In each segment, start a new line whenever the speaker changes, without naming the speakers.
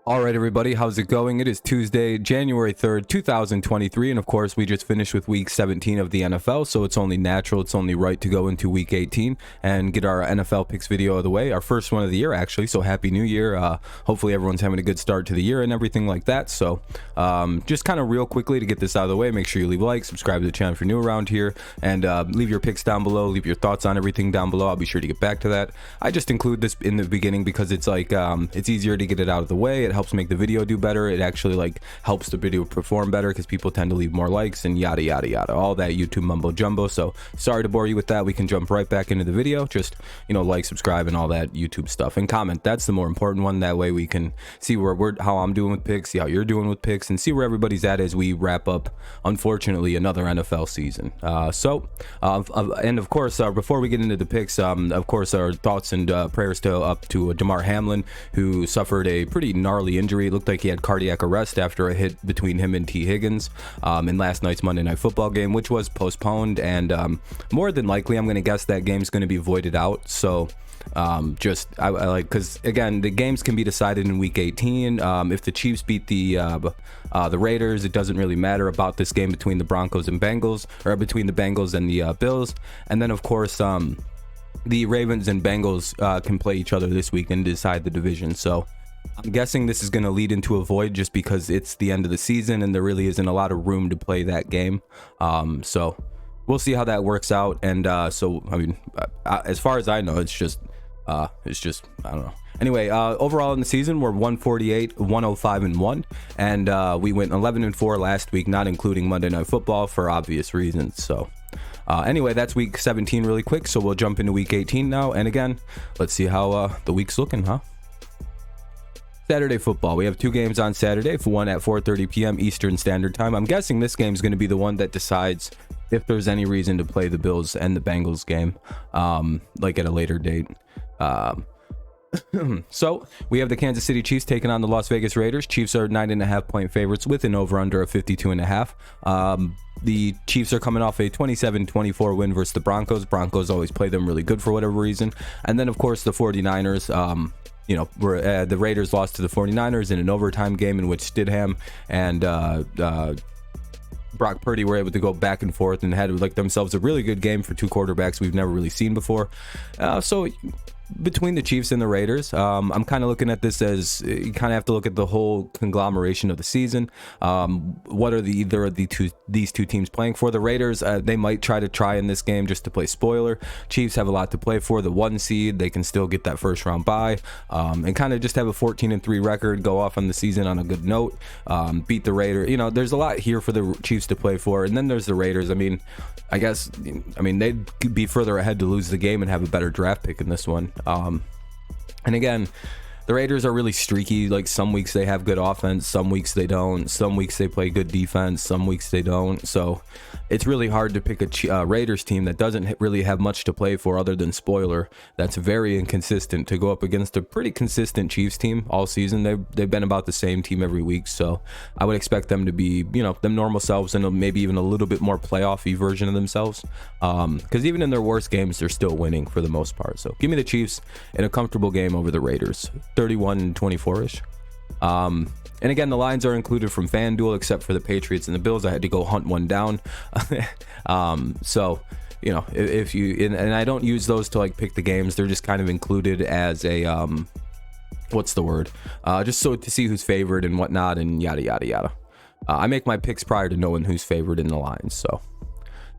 All right, everybody, how's it going? It is Tuesday, January 3rd, 2023, and of course, we just finished with week 17 of the NFL, so it's only natural, it's only right to go into week 18 and get our NFL picks video out of the way, our first one of the year, actually, so Happy New Year. Hopefully, everyone's having a good start to the year and everything like that, so just kind of real quickly to get this out of the way, make sure you leave a like, subscribe to the channel if you're new around here, and leave your picks down below, leave your thoughts on everything down below. I'll be sure to get back to that. I just include this in the beginning because it's like, it's easier to get it out of the way. It helps make the video do better. It actually like helps the video perform better because people tend to leave more likes and yada yada yada, all that YouTube mumbo jumbo. So sorry to bore you with that. We can jump right back into the video. Just, you know, like, subscribe, and all that YouTube stuff, and comment. That's the more important one. That way we can see how I'm doing with picks, see how you're doing with picks, and see where everybody's at as we wrap up, unfortunately, another NFL season. And of course, before we get into the picks, of course, our thoughts and prayers to Damar Hamlin, who suffered a pretty gnarly injury. It looked like he had cardiac arrest after a hit between him and T. Higgins in last night's Monday Night Football game, which was postponed, and more than likely, I'm going to guess that game's going to be voided out. So I like, because again, the games can be decided in week 18. If the Chiefs beat the Raiders, it doesn't really matter about this game between the Broncos and Bengals, or between the Bengals and the Bills. And then of course, the Ravens and Bengals can play each other this week and decide the division. So I'm guessing this is going to lead into a void just because it's the end of the season and there really isn't a lot of room to play that game. So we'll see how that works out. And so I mean, as far as I know, it's just I don't know. Anyway, overall in the season, we're 148, 105 and 1, and we went 11 and 4 last week, not including Monday Night Football for obvious reasons. So anyway, that's week 17 really quick. So we'll jump into week 18 now. And again, let's see how the week's looking, huh? Saturday football. We have two games on Saturday, for one at 4:30 p.m. Eastern Standard Time. I'm guessing this game is going to be the one that decides if there's any reason to play the Bills and the Bengals game, like at a later date. So we have the Kansas City Chiefs taking on the Las Vegas Raiders. Chiefs are 9.5 point favorites with an over under of 52.5. The Chiefs are coming off a 27-24 win versus the Broncos. Broncos always play them really good for whatever reason. And then of course the 49ers, you know, the Raiders lost to the 49ers in an overtime game in which Stidham and Brock Purdy were able to go back and forth and had like themselves a really good game for two quarterbacks we've never really seen before. So between the Chiefs and the Raiders, I'm kind of looking at this as you kind of have to look at the whole conglomeration of the season. What are either of these two teams playing for? The Raiders, they might try in this game just to play spoiler. Chiefs have a lot to play for. The 1 seed, they can still get that first round bye, and kind of just have a 14-3 record, go off on the season on a good note, beat the Raiders. You know, there's a lot here for the Chiefs to play for. And then there's the Raiders. I mean, they'd be further ahead to lose the game and have a better draft pick in this one. And again, the Raiders are really streaky. Like some weeks they have good offense, some weeks they don't, some weeks they play good defense, some weeks they don't. So it's really hard to pick a Raiders team that doesn't really have much to play for other than spoiler. That's very inconsistent to go up against a pretty consistent Chiefs team all season. They've been about the same team every week. So I would expect them to be, you know, them normal selves and maybe even a little bit more playoff-y version of themselves. Because even in their worst games, they're still winning for the most part. So give me the Chiefs in a comfortable game over the Raiders. 31-24-ish. And again, the lines are included from FanDuel except for the Patriots and the Bills. I had to go hunt one down. So, you know, if you and I don't use those to like pick the games, they're just kind of included as a what's the word? Just so to see who's favored and whatnot and yada yada yada. I make my picks prior to knowing who's favored in the lines. So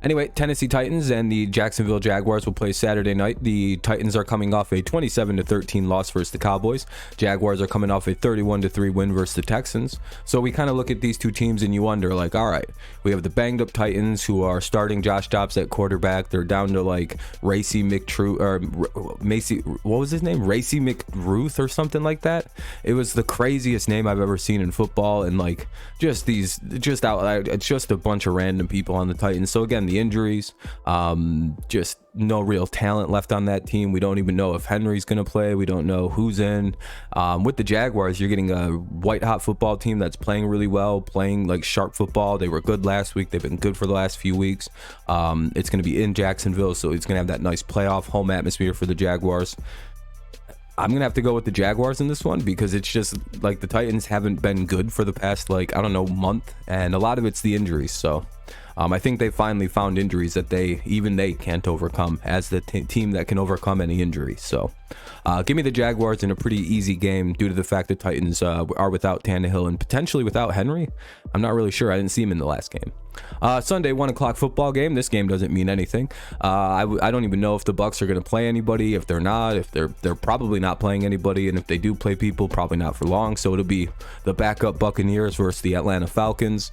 anyway, Tennessee Titans and the Jacksonville Jaguars will play Saturday night. The Titans are coming off a 27-13 loss versus the Cowboys. Jaguars are coming off a 31-3 win versus the Texans. So we kind of look at these two teams and you wonder, like, all right, we have the banged up Titans who are starting Josh Dobbs at quarterback. They're down to like Racy what was his name? Racy McRuth or something like that. It was the craziest name I've ever seen in football, and like it's just a bunch of random people on the Titans. So again, the injuries, just no real talent left on that team. We don't even know if Henry's going to play. We don't know who's in. With the Jaguars, you're getting a white hot football team that's playing really well, playing like sharp football. They were good last week. They've been good for the last few weeks. It's going to be in Jacksonville, so it's going to have that nice playoff home atmosphere for the Jaguars. I'm gonna have to go with the Jaguars in this one because it's just like the Titans haven't been good for the past, like, I don't know, month, and a lot of it's the injuries. So I think they finally found injuries that they can't overcome as the team that can overcome any injury. So give me the Jaguars in a pretty easy game due to the fact that Titans are without Tannehill and potentially without Henry. I'm not really sure. I didn't see him in the last game. Sunday 1 o'clock football game. This game doesn't mean anything. I don't even know if the Bucs are going to play anybody. If they're not, if they're probably not playing anybody, and if they do play people, probably not for long. So it'll be the backup Buccaneers versus the Atlanta Falcons.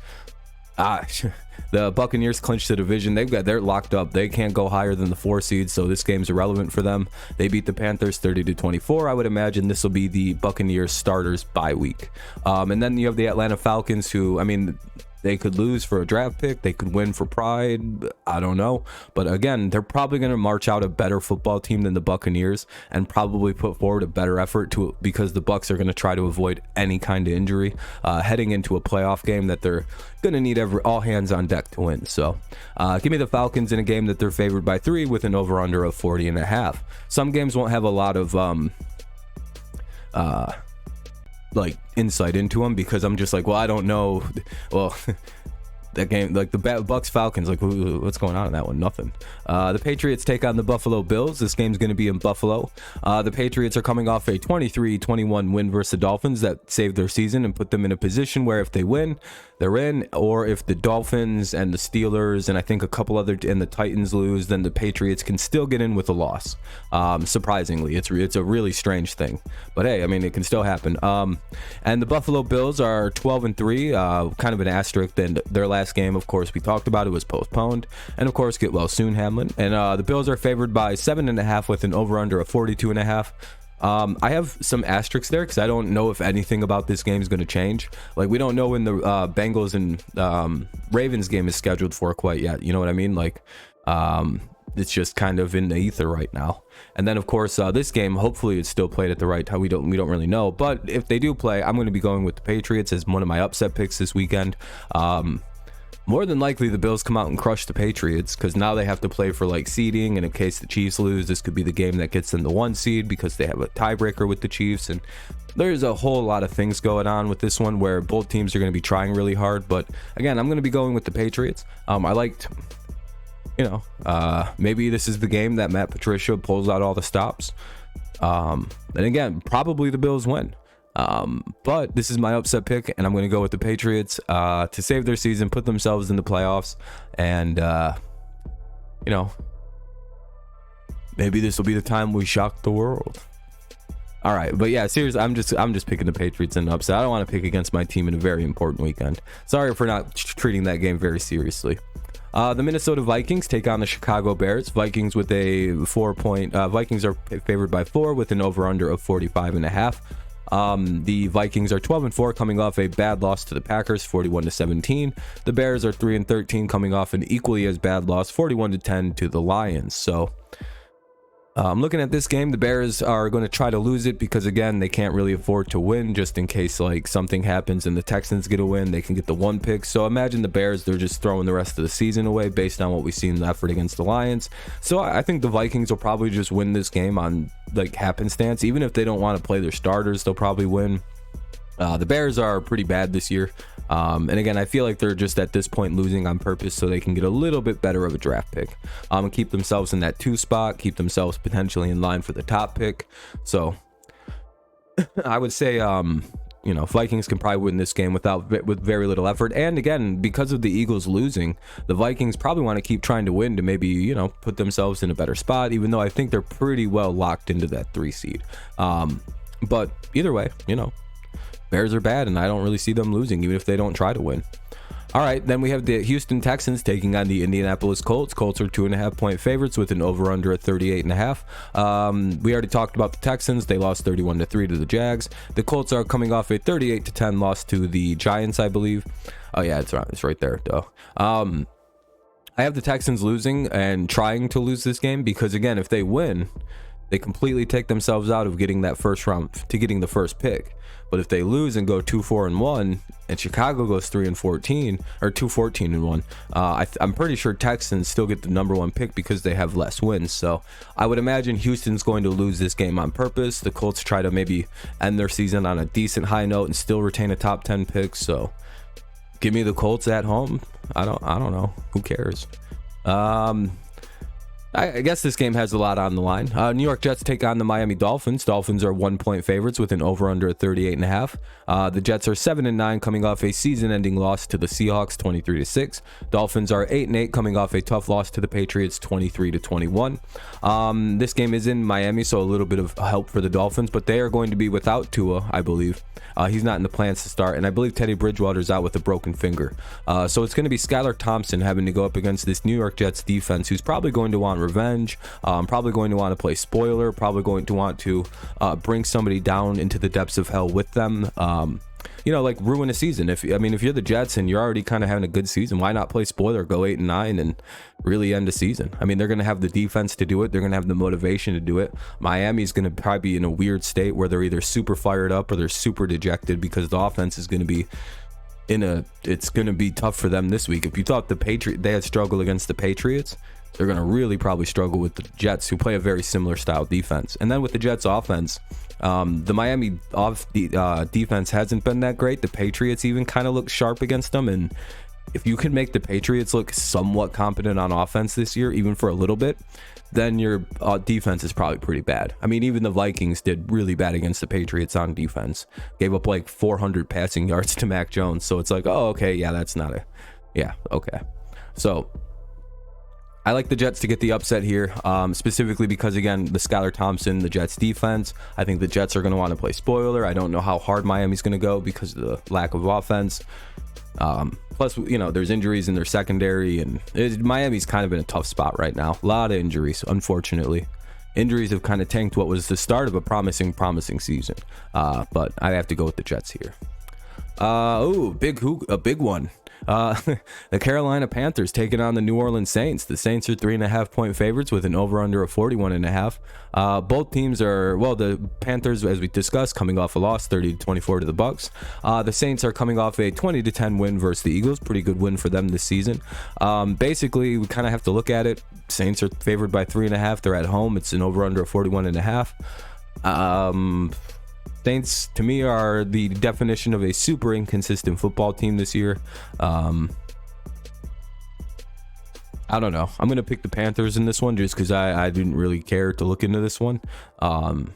The Buccaneers clinched the division. They're locked up. They can't go higher than the 4 seed, so this game's irrelevant for them. They beat the Panthers 30-24. I would imagine this will be the Buccaneers starters bye week. And then you have the Atlanta Falcons, who, I mean, they could lose for a draft pick. They could win for pride. I don't know. But again, they're probably going to march out a better football team than the Buccaneers and probably put forward a better effort because the Bucs are going to try to avoid any kind of injury heading into a playoff game that they're going to need all hands on deck to win. So give me the Falcons in a game that they're favored by 3 with an over-under of 40.5. Some games won't have a lot of like insight into them because I'm just like, well, I don't know. Well, that game, like the Bucs Falcons, like what's going on in that one? Nothing. The Patriots take on the Buffalo Bills. This game's going to be in Buffalo. The Patriots are coming off a 23-21 win versus the Dolphins that saved their season and put them in a position where if they win, they're in, or if the Dolphins and the Steelers and I think a couple other and the Titans lose, then the Patriots can still get in with a loss. Surprisingly, it's a really strange thing, but hey, I mean, it can still happen. And the Buffalo Bills are 12-3, kind of an asterisk. Then their last game, of course, we talked about, it was postponed, and of course, get well soon, Hamlin. And the Bills are favored by 7.5 with an over/under of 42.5. I have some asterisks there because I don't know if anything about this game is going to change. Like, we don't know when the Bengals and Ravens game is scheduled for quite yet. You know what I mean? Like, it's just kind of in the ether right now. And then, of course, this game, hopefully it's still played at the right time. We don't really know. But if they do play, I'm going to be going with the Patriots as one of my upset picks this weekend. More than likely, the Bills come out and crush the Patriots because now they have to play for like seeding. And in case the Chiefs lose, this could be the game that gets them the 1 seed because they have a tiebreaker with the Chiefs. And there's a whole lot of things going on with this one where both teams are going to be trying really hard. But again, I'm going to be going with the Patriots. I liked, maybe this is the game that Matt Patricia pulls out all the stops. And again, probably the Bills win. But this is my upset pick, and I'm going to go with the Patriots to save their season, put themselves in the playoffs, and maybe this will be the time we shock the world. All right, but yeah, seriously, I'm just picking the Patriots in an upset. I don't want to pick against my team in a very important weekend. Sorry for not treating that game very seriously. The Minnesota Vikings take on the Chicago Bears. Vikings with a 4-point. Vikings are favored by 4 with an over/under of 45.5. The Vikings are 12-4 coming off a bad loss to the Packers 41-17. The Bears are 3-13 coming off an equally as bad loss 41-10 to the Lions. So I'm looking at this game. The Bears are going to try to lose it because, again, they can't really afford to win just in case like something happens and the Texans get a win. They can get the 1 pick. So imagine the Bears, they're just throwing the rest of the season away based on what we've seen in the effort against the Lions. So I think the Vikings will probably just win this game on like happenstance. Even if they don't want to play their starters, they'll probably win. The Bears are pretty bad this year. And again, I feel like they're just at this point losing on purpose so they can get a little bit better of a draft pick and keep themselves in that 2 spot, keep themselves potentially in line for the top pick. So I would say, Vikings can probably win this game with very little effort. And again, because of the Eagles losing, the Vikings probably want to keep trying to win to maybe, put themselves in a better spot, even though I think they're pretty well locked into that 3 seed. But either way, Bears are bad, and I don't really see them losing, even if they don't try to win. All right, then we have the Houston Texans taking on the Indianapolis Colts. Colts are 2.5-point favorites with an over/under at 38.5. We already talked about the Texans. They lost 31-3 to the Jags. The Colts are coming off a 38-10 loss to the Giants, I believe. Oh yeah, it's right there, though. I have the Texans losing and trying to lose this game because, again, if they win,
they completely take themselves out of getting that first round to getting the first pick. But if they lose and go 2-4-1, and Chicago goes 3-14 or 2-14-1, I'm pretty sure Texans still get the number one pick because they have less wins. So I would imagine Houston's going to lose this game on purpose. The Colts try to maybe end their season on a decent high note and still retain a top 10 pick. So give me the Colts at home. I don't know. Who cares? I guess this game has a lot on the line. New York Jets take on the Miami Dolphins. Dolphins are 1-point favorites with an over-under at 38.5. The Jets are 7-9 coming off a season-ending loss to the Seahawks, 23-6. Dolphins are 8-8 coming off a tough loss to the Patriots, 23-21. This game is in Miami, so a little bit of help for the Dolphins, but they are going to be without Tua, I believe. He's not in the plans to start, and I believe Teddy Bridgewater's out with a broken finger. So it's going to be Skylar Thompson having to go up against this New York Jets defense, who's probably going to want revenge, probably going to want to play spoiler, probably going to want to bring somebody down into the depths of hell with them. Like ruin a season. If you're the Jets and you're already kind of having a good season, why not play spoiler, go 8-9 and really end a season? They're going to have the defense to do it. They're going to have the motivation to do it. Miami's going to probably be in a weird state where they're either super fired up or they're super dejected because the offense is going to be it's going to be tough for them this week. If you thought they had struggled against the Patriots, they're going to really probably struggle with the Jets, who play a very similar style defense. And then with the Jets offense, the Miami defense hasn't been that great. The Patriots even kind of look sharp against them. And if you can make the Patriots look somewhat competent on offense this year, even for a little bit, then your defense is probably pretty bad. Even the Vikings did really bad against the Patriots on defense. Gave up like 400 passing yards to Mac Jones. So it's like, oh, okay, yeah, that's not a... Yeah, okay. So I like the Jets to get the upset here, specifically because, again, the Skylar Thompson, the Jets defense. I think the Jets are going to want to play spoiler. I don't know how hard Miami's going to go because of the lack of offense. Plus, there's injuries in their secondary, and Miami's kind of in a tough spot right now. A lot of injuries, unfortunately. Injuries have kind of tanked what was the start of a promising season. But I have to go with the Jets here. A big one. The Carolina Panthers taking on the New Orleans Saints. The Saints are 3.5-point favorites with an over-under of 41.5. Both teams are, the Panthers, as we discussed, coming off a loss 30-24 to the Bucs. The Saints are coming off a 20-10 win versus the Eagles. Pretty good win for them this season. Basically, we kind of have to look at it. Saints are favored by 3.5. They're at home. It's an over-under of 41.5. Saints, to me, are the definition of a super inconsistent football team this year. I don't know. I'm going to pick the Panthers in this one just because I didn't really care to look into this one. And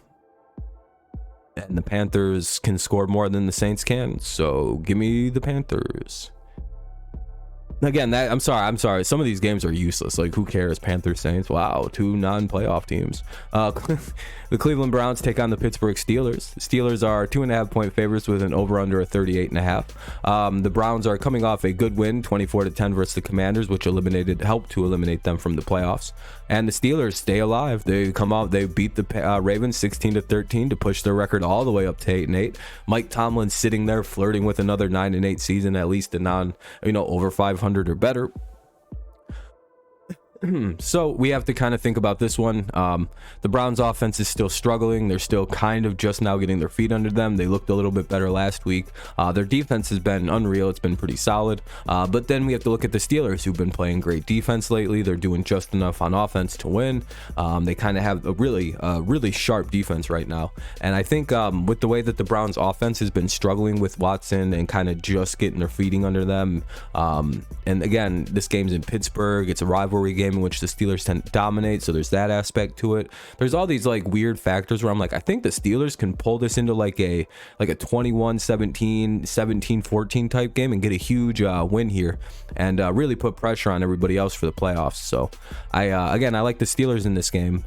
the Panthers can score more than the Saints can. So give me the Panthers. Again, I'm sorry. Some of these games are useless. Like, who cares? Panthers, Saints. Wow, two non-playoff teams. The Cleveland Browns take on the Pittsburgh Steelers. The Steelers are 2.5-point favorites with an over-under of 38.5. The Browns are coming off a good win, 24-10 versus the Commanders, which helped to eliminate them from the playoffs. And the Steelers stay alive. They beat the Ravens 16-13 to push their record all the way up to 8-8. Mike Tomlin sitting there flirting with another 9-8 season, at least over 500 or better. So we have to kind of think about this one. The Browns offense is still struggling. They're still kind of just now getting their feet under them. They looked a little bit better last week. Their defense has been unreal. It's been pretty solid. But then we have to look at the Steelers, who've been playing great defense lately. They're doing just enough on offense to win. They kind of have a really sharp defense right now. And I think with the way that the Browns offense has been struggling with Watson and kind of just getting their feeding under them. And again, this game's in Pittsburgh. It's a rivalry game in which the Steelers tend to dominate, so there's that aspect to it. There's all these like weird factors where I'm like, I think the Steelers can pull this into like a 21-17, 17-14 type game and get a huge win here and really put pressure on everybody else for the playoffs. So I like the Steelers in this game,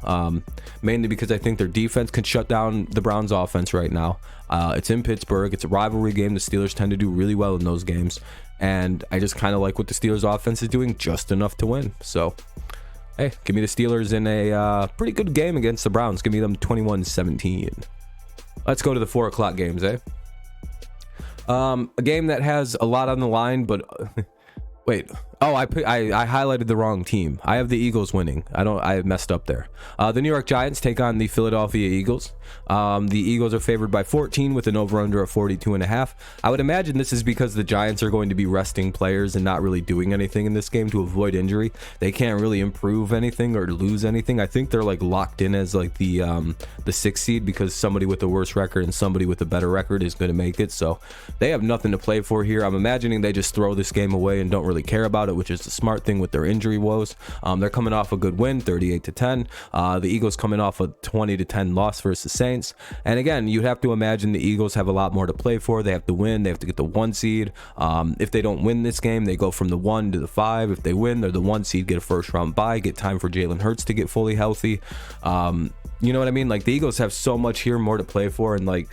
mainly because I think their defense can shut down the Browns offense right now. It's in Pittsburgh. It's a rivalry game. The Steelers tend to do really well in those games. And I just kind of like what the Steelers offense is doing, just enough to win. So, hey, give me the Steelers in a pretty good game against the Browns. Give me them 21-17. Let's go to the 4 o'clock games, A game that has a lot on the line, but wait, Oh, I highlighted the wrong team. I have the Eagles winning. I messed up there. The New York Giants take on the Philadelphia Eagles. The Eagles are favored by 14 with an over-under of 42.5. I would imagine this is because the Giants are going to be resting players and not really doing anything in this game to avoid injury. They can't really improve anything or lose anything. I think they're like locked in as like the 6th seed because somebody with a worse record and somebody with a better record is going to make it. So they have nothing to play for here. I'm imagining they just throw this game away and don't really care about it, which is the smart thing with their injury woes. They're coming off a good win, 38-10. The Eagles coming off a 20-10 loss versus Saints. And again, you'd have to imagine the Eagles have a lot more to play for. They have to win. They have to get the 1 seed. If they don't win this game, they go from the 1 to the 5. If they win, they're the 1 seed, get a first round bye, get time for Jalen Hurts to get fully healthy. You know what I mean? Like the Eagles have so much here more to play for and like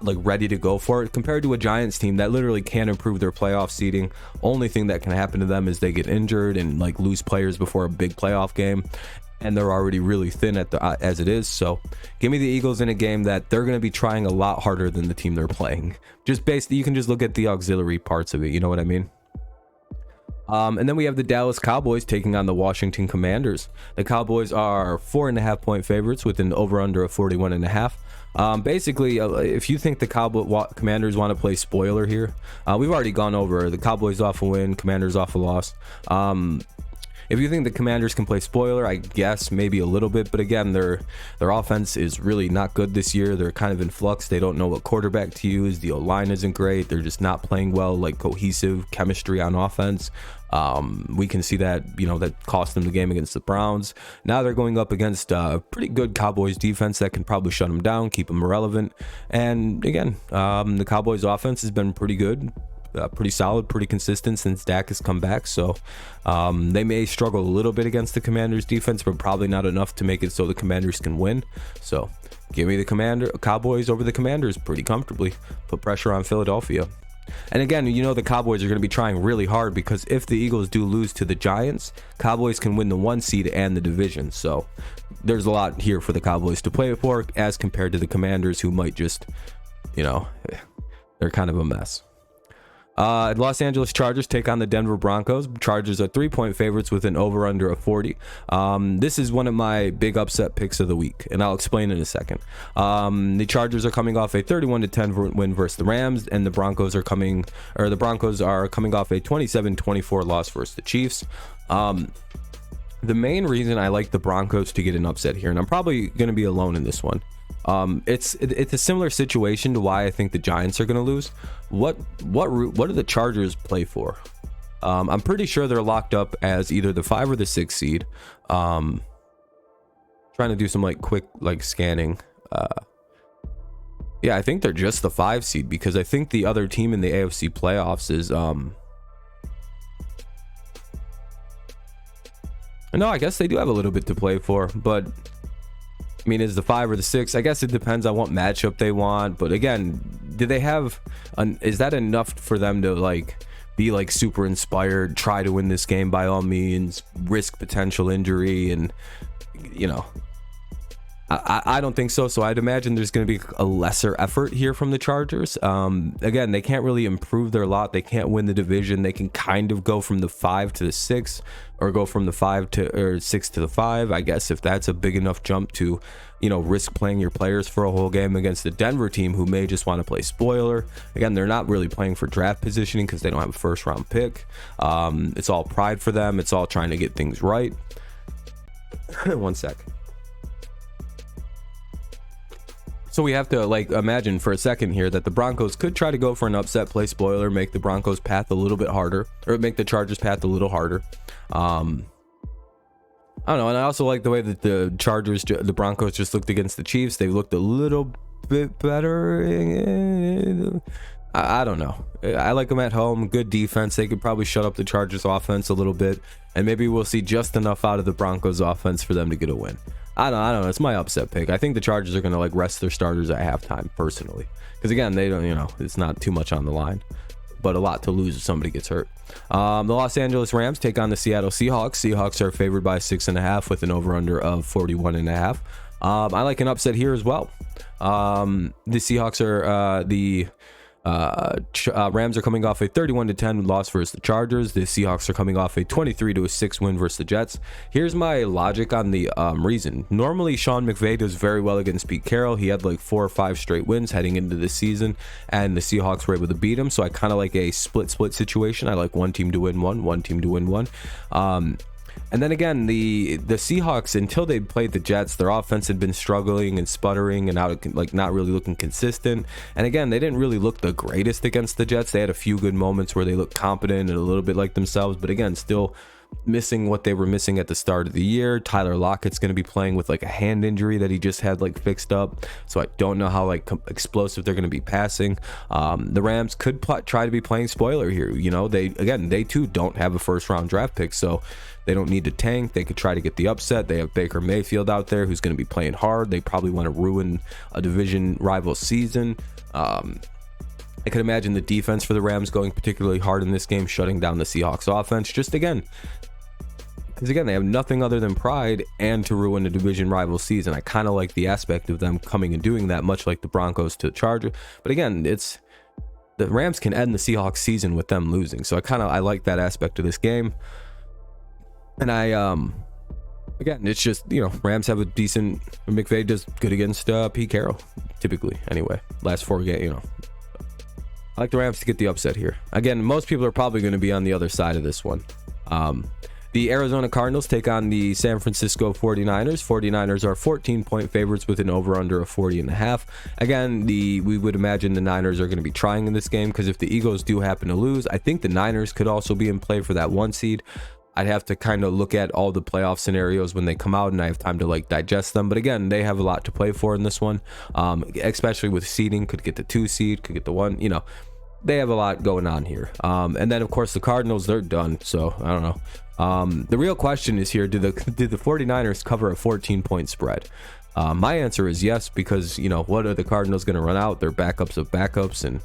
ready to go for it compared to a Giants team that literally can't improve their playoff seeding. Only thing that can happen to them is they get injured and like lose players before a big playoff game, and they're already really thin as it is. So give me the Eagles in a game that they're going to be trying a lot harder than the team they're playing. Just basically, you can just look at the auxiliary parts of it. You know what I mean? And then we have the Dallas Cowboys taking on the Washington Commanders. The Cowboys are 4.5 point favorites with an over-under of 41.5. Basically, if you think the Commanders want to play spoiler here, we've already gone over the Cowboys off a win, Commanders off a loss. If you think the Commanders can play spoiler, I guess maybe a little bit, but again, their offense is really not good this year. They're kind of in flux. They don't know what quarterback to use. The O-line isn't great. They're just not playing well, like cohesive chemistry on offense. We can see that, that cost them the game against the Browns. Now they're going up against a pretty good Cowboys defense that can probably shut them down, keep them irrelevant. And again, the Cowboys offense has been pretty good. Pretty solid, pretty consistent since Dak has come back. So they may struggle a little bit against the Commanders defense, but probably not enough to make it so the Commanders can win. So give me the Cowboys over the Commanders pretty comfortably. Put pressure on Philadelphia. And again, the Cowboys are going to be trying really hard because if the Eagles do lose to the Giants, Cowboys can win the 1 seed and the division. So there's a lot here for the Cowboys to play for as compared to the Commanders, who might just, they're kind of a mess. Los Angeles Chargers take on the Denver Broncos. Chargers are 3-point favorites with an over-under of 40. This is one of my big upset picks of the week, and I'll explain in a second. The Chargers are coming off a 31-10 win versus the Rams, and the Broncos are coming off a 27-24 loss versus the Chiefs. The main reason I like the Broncos to get an upset here, and I'm probably going to be alone in this one, it's a similar situation to why I think the Giants are going to lose. What do the Chargers play for? I'm pretty sure they're locked up as either the 5 or the 6 seed. Trying to do some quick scanning. Yeah, I think they're just the 5 seed because I think the other team in the AFC playoffs is no, I guess they do have a little bit to play for, but I mean, is the 5 or the 6? I guess it depends on what matchup they want. But again, do they have is that enough for them to be super inspired, try to win this game by all means, risk potential injury? And I don't think so. So I'd imagine there's going to be a lesser effort here from the Chargers. Again, they can't really improve their lot. They can't win the division. They can kind of go from the 5 to the 6, or go from the 6 to the 5. I guess if that's a big enough jump to, risk playing your players for a whole game against the Denver team who may just want to play spoiler. Again, they're not really playing for draft positioning because they don't have a first round pick. It's all pride for them. It's all trying to get things right. One sec. So we have to imagine for a second here that the Broncos could try to go for an upset, play spoiler, make the Broncos path a little bit harder, or make the Chargers path a little harder. I don't know. And I also like the way that the Broncos just looked against the Chiefs. They looked a little bit better. I don't know. I like them at home. Good defense. They could probably shut up the Chargers offense a little bit, and maybe we'll see just enough out of the Broncos offense for them to get a win. I don't know. It's my upset pick. I think the Chargers are going to rest their starters at halftime, personally, because again, they don't, it's not too much on the line, but a lot to lose if somebody gets hurt. The Los Angeles Rams take on the Seattle Seahawks. Seahawks are favored by 6.5 with an over-under of 41.5. I like an upset here as well. The Seahawks are Rams are coming off a 31-10 loss versus the Chargers. The Seahawks are coming off a 23-6 win versus the Jets. Here's my logic on the reason. Normally, Sean McVay does very well against Pete Carroll. He had like 4 or 5 straight wins heading into this season, and the Seahawks were able to beat him. So I kind of like a split situation. I like one team to win one team to win one. And then again, the Seahawks, until they played the Jets, their offense had been struggling and sputtering and not really looking consistent. And again, they didn't really look the greatest against the Jets. They had a few good moments where they looked competent and a little bit like themselves, but again, still missing what they were missing at the start of the year. Tyler Lockett's going to be playing with like a hand injury that he just had like fixed up, so I don't know how like explosive they're going to be passing. The Rams could try to be playing spoiler here. They too don't have a first round draft pick, so they don't need to tank. They could try to get the upset. They have Baker Mayfield out there who's going to be playing hard. They probably want to ruin a division rival season. I could imagine the defense for the Rams going particularly hard in this game, shutting down the Seahawks offense. Just again, because again, they have nothing other than pride and to ruin a division rival season. I kind of like the aspect of them coming and doing that, much like the Broncos to the Chargers. But again, the Rams can end the Seahawks season with them losing. So I like that aspect of this game. And again, it's just, Rams have a decent, McVay does good against Pete Carroll, typically, anyway. Last 4 games, I like the Rams to get the upset here. Again, most people are probably going to be on the other side of this one. The Arizona Cardinals take on the San Francisco 49ers. 49ers are 14-point favorites with an over-under of 40.5. Again, we would imagine the Niners are going to be trying in this game, because if the Eagles do happen to lose, I think the Niners could also be in play for that 1 seed. I'd have to kind of look at all the playoff scenarios when they come out, and I have time to like digest them. But again, they have a lot to play for in this one, especially with seeding. Could get the 2 seed, could get the 1. They have a lot going on here. And then of course the Cardinals, they're done. So I don't know. The real question is here: did the 49ers cover a 14-point spread? My answer is yes, because what are the Cardinals going to run out? They're backups of backups, and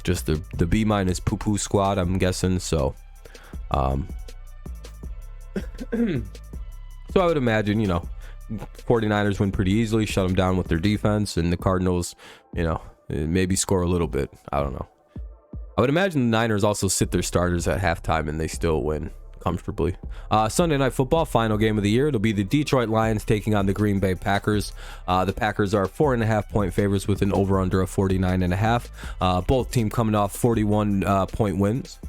just the B- poo-poo squad, I'm guessing. So. So I would imagine, 49ers win pretty easily, shut them down with their defense, and the Cardinals, maybe score a little bit. I don't know. I would imagine the Niners also sit their starters at halftime and they still win comfortably. Sunday Night Football, final game of the year. It'll be the Detroit Lions taking on the Green Bay Packers. The Packers are 4.5-point favorites with an over-under of 49.5. Both teams coming off 41-point wins.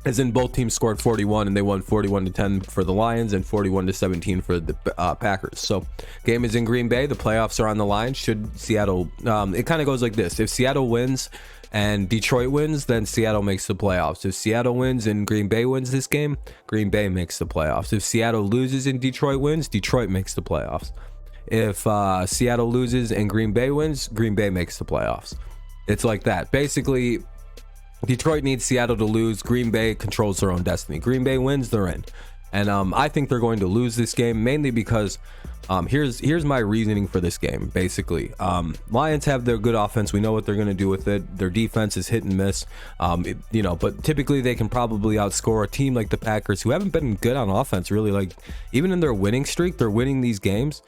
As in, both teams scored 41 and they won 41-10 for the Lions and 41-17 for the Packers. So game is in Green Bay. The playoffs are on the line. Should Seattle, it kind of goes like this: if Seattle wins and Detroit wins, then Seattle makes the playoffs. If Seattle wins and Green Bay wins this game, Green Bay makes the playoffs. If Seattle loses and Detroit wins, Detroit makes the playoffs. If Seattle loses and Green Bay wins, Green Bay makes the playoffs. It's like that. Basically, Detroit needs Seattle to lose. Green Bay controls their own destiny. Green Bay wins, they're in. And I think they're going to lose this game, mainly because here's my reasoning for this game. Basically, Lions have their good offense. We know what they're going to do with it. Their defense is hit and miss, but typically they can probably outscore a team like the Packers, who haven't been good on offense, really. Like, even in their winning streak, they're winning these games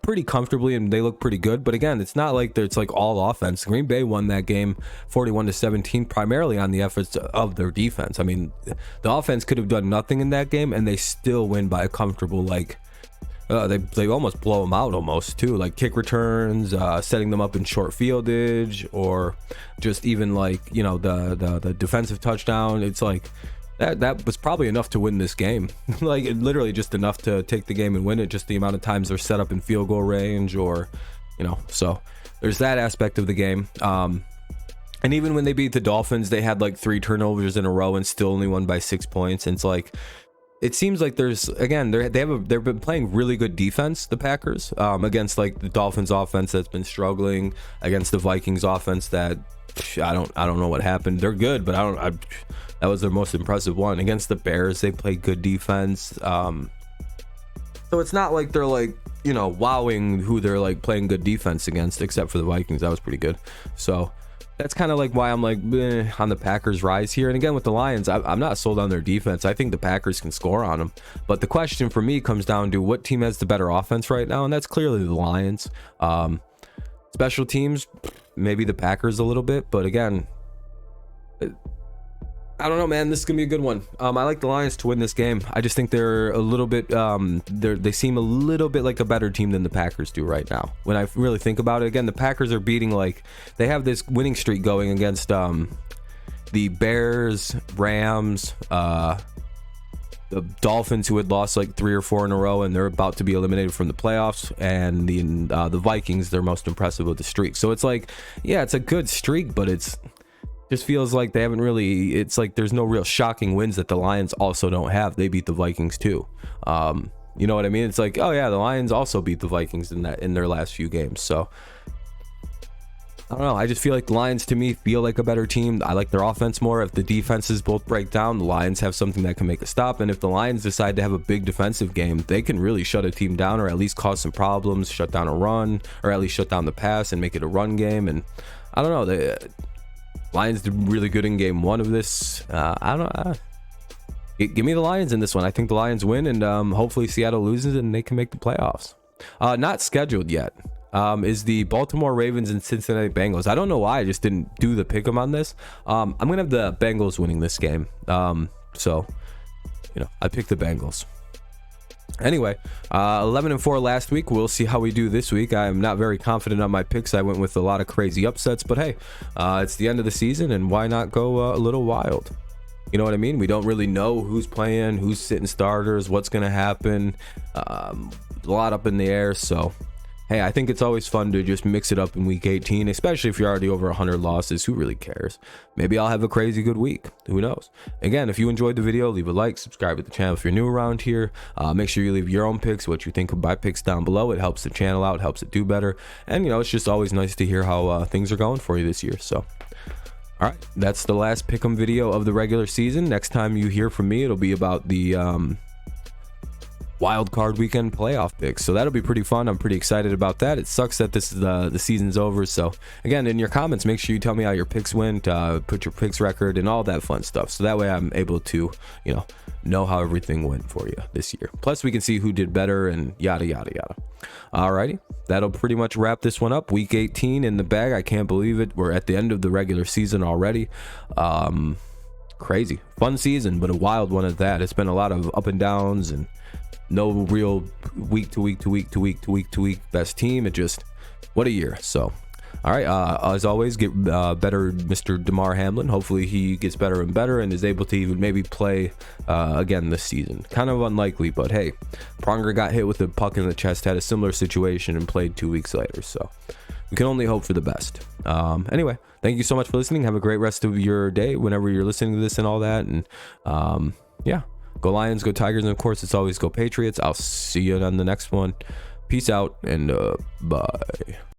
pretty comfortably, and they look pretty good. But again, it's not like it's like all offense. Green Bay won that game 41-17 primarily on the efforts of their defense. I mean, the offense could have done nothing in that game, and they still win by a comfortable, they almost blow them out almost too, like kick returns, setting them up in short fieldage, or just even the defensive touchdown. It's like that was probably enough to win this game. Like, literally just enough to take the game and win it, just the amount of times they're set up in field goal range, or so there's that aspect of the game. And even when they beat the Dolphins, they had like 3 turnovers in a row and still only won by 6 points. And it's like, it seems like they've been playing really good defense, the Packers, against like the Dolphins offense that's been struggling, against the Vikings offense that I don't know what happened. They're good, but that was their most impressive one. Against the Bears, they played good defense. So it's not like they're like, wowing who they're like playing good defense against, except for the Vikings. That was pretty good. So that's kind of like why I'm like on the Packers' rise here. And again, with the Lions, I'm not sold on their defense. I think the Packers can score on them. But the question for me comes down to what team has the better offense right now, and that's clearly the Lions. Special teams, maybe the Packers a little bit, but again, I don't know, man. This is gonna be a good one. I like the Lions to win this game. I just think they're a little bit, they seem a little bit like a better team than the Packers do right now. When I really think about it, again, the Packers are beating, like, they have this winning streak going against the Bears, Rams, the Dolphins, who had lost like 3 or 4 in a row, and they're about to be eliminated from the playoffs, and the Vikings, they're most impressive with the streak. So it's like, yeah, it's a good streak, but it's just feels like they haven't really, it's like there's no real shocking wins that the Lions also don't have. They beat the Vikings too. You know what I mean? It's like, oh yeah, the Lions also beat the Vikings in their last few games. So I don't know. I just feel like the Lions, to me, feel like a better team. I like their offense more. If the defenses both break down, the Lions have something that can make a stop. And if the Lions decide to have a big defensive game, they can really shut a team down, or at least cause some problems, shut down a run, or at least shut down the pass and make it a run game. And I don't know. The Lions did really good in game 1 of this. I don't know. Give me the Lions in this one. I think the Lions win, and hopefully Seattle loses and they can make the playoffs. Not scheduled yet. Is the Baltimore Ravens and Cincinnati Bengals. I don't know why I just didn't do the pick 'em on this. I'm gonna have the Bengals winning this game. So I picked the Bengals. Anyway, 11-4 last week. We'll see how we do this week. I'm not very confident on my picks. I went with a lot of crazy upsets, but hey, it's the end of the season, and why not go a little wild? You know what I mean? We don't really know who's playing, who's sitting starters, what's gonna happen. A lot up in the air, so hey, I think it's always fun to just mix it up in week 18, especially if you're already over 100 losses. Who really cares? Maybe I'll have a crazy good week. Who knows? Again, if you enjoyed the video, leave a like, subscribe to the channel if you're new around here. Make sure you leave your own picks, what you think of my picks down below. It helps the channel out, helps it do better. And, it's just always nice to hear how things are going for you this year. So, all right, that's the last pick'em video of the regular season. Next time you hear from me, it'll be about the wild card weekend playoff picks, so that'll be pretty fun. I'm pretty excited about that. It sucks that this is the season's over, so again, in your comments, make sure you tell me how your picks went, put your picks record and all that fun stuff, so that way I'm able to know how everything went for you this year. Plus we can see who did better and yada yada yada. Alrighty, that'll pretty much wrap this one up. Week 18 in the bag. I can't believe it. We're at the end of the regular season already. Crazy fun season, but a wild one at that. It's been a lot of up and downs and no real week to week best team. It just, what a year. So all right, as always, get better Mr. Damar Hamlin. Hopefully he gets better and better and is able to even maybe play again this season. Kind of unlikely, but hey, Pronger got hit with a puck in the chest, had a similar situation, and played 2 weeks later, so we can only hope for the best. Anyway, thank you so much for listening. Have a great rest of your day whenever you're listening to this and all that. And yeah, go Lions, go Tigers, and of course, it's always go Patriots. I'll see you on the next one. Peace out, and bye.